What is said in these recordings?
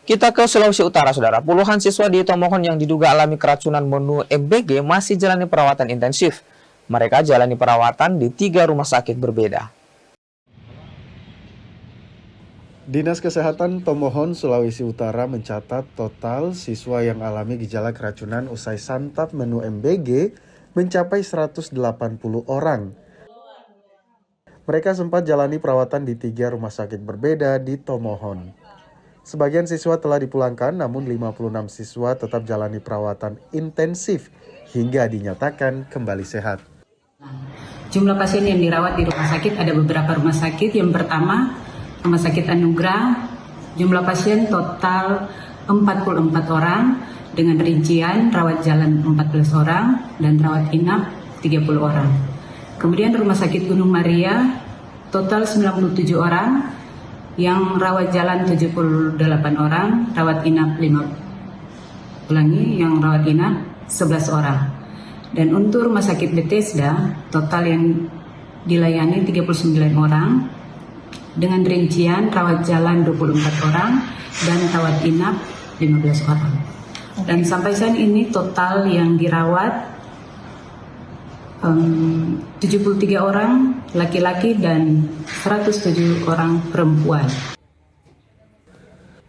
Kita ke Sulawesi Utara, Saudara. Puluhan siswa di Tomohon yang diduga alami keracunan menu MBG masih jalani perawatan intensif. Mereka jalani perawatan di 3 rumah sakit berbeda. Dinas Kesehatan Tomohon, Sulawesi Utara mencatat total siswa yang alami gejala keracunan usai santap menu MBG mencapai 180 orang. Mereka sempat jalani perawatan di 3 rumah sakit berbeda di Tomohon. Sebagian siswa telah dipulangkan, namun 56 siswa tetap jalani perawatan intensif hingga dinyatakan kembali sehat. Jumlah pasien yang dirawat di rumah sakit ada beberapa rumah sakit. Yang pertama, Rumah Sakit Anugrah, jumlah pasien total 44 orang dengan rincian rawat jalan 14 orang dan rawat inap 30 orang. Kemudian Rumah Sakit Gunung Maria, total 97 orang, yang rawat jalan 78 orang, rawat inap 11 orang. Dan untuk Rumah Sakit Bethesda, total yang dilayani 39 orang, dengan rincian rawat jalan 24 orang dan rawat inap 15 orang. Dan sampai saat ini total yang dirawat 73 orang laki-laki dan 107 orang perempuan.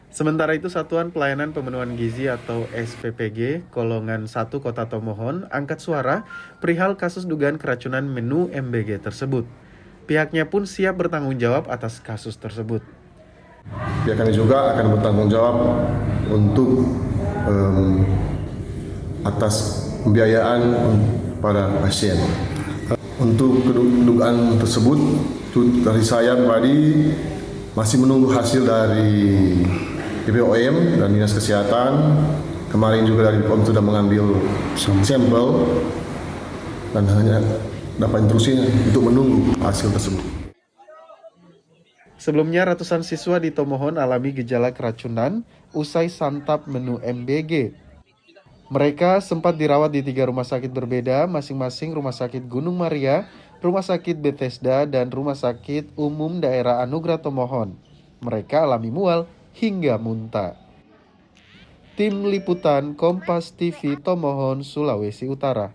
Sementara itu, Satuan Pelayanan Pemenuhan Gizi atau SPPG Golongan 1 Kota Tomohon angkat suara perihal kasus dugaan keracunan menu MBG tersebut. Pihaknya pun siap bertanggung jawab atas kasus tersebut. Pihak kami juga akan bertanggung jawab untuk atas pembiayaan pada pasien. Untuk dugaan tersebut, dari saya pribadi masih menunggu hasil dari BPOM dan Dinas Kesehatan. Kemarin juga dari BPOM sudah mengambil sampel dan hanya dapat instruksinya untuk menunggu hasil tersebut. Sebelumnya, ratusan siswa di Tomohon alami gejala keracunan usai santap menu MBG. Mereka sempat dirawat di 3 rumah sakit berbeda, masing-masing Rumah Sakit Gunung Maria, Rumah Sakit Bethesda, dan Rumah Sakit Umum Daerah Anugrah Tomohon. Mereka alami mual hingga muntah. Tim Liputan Kompas TV Tomohon, Sulawesi Utara.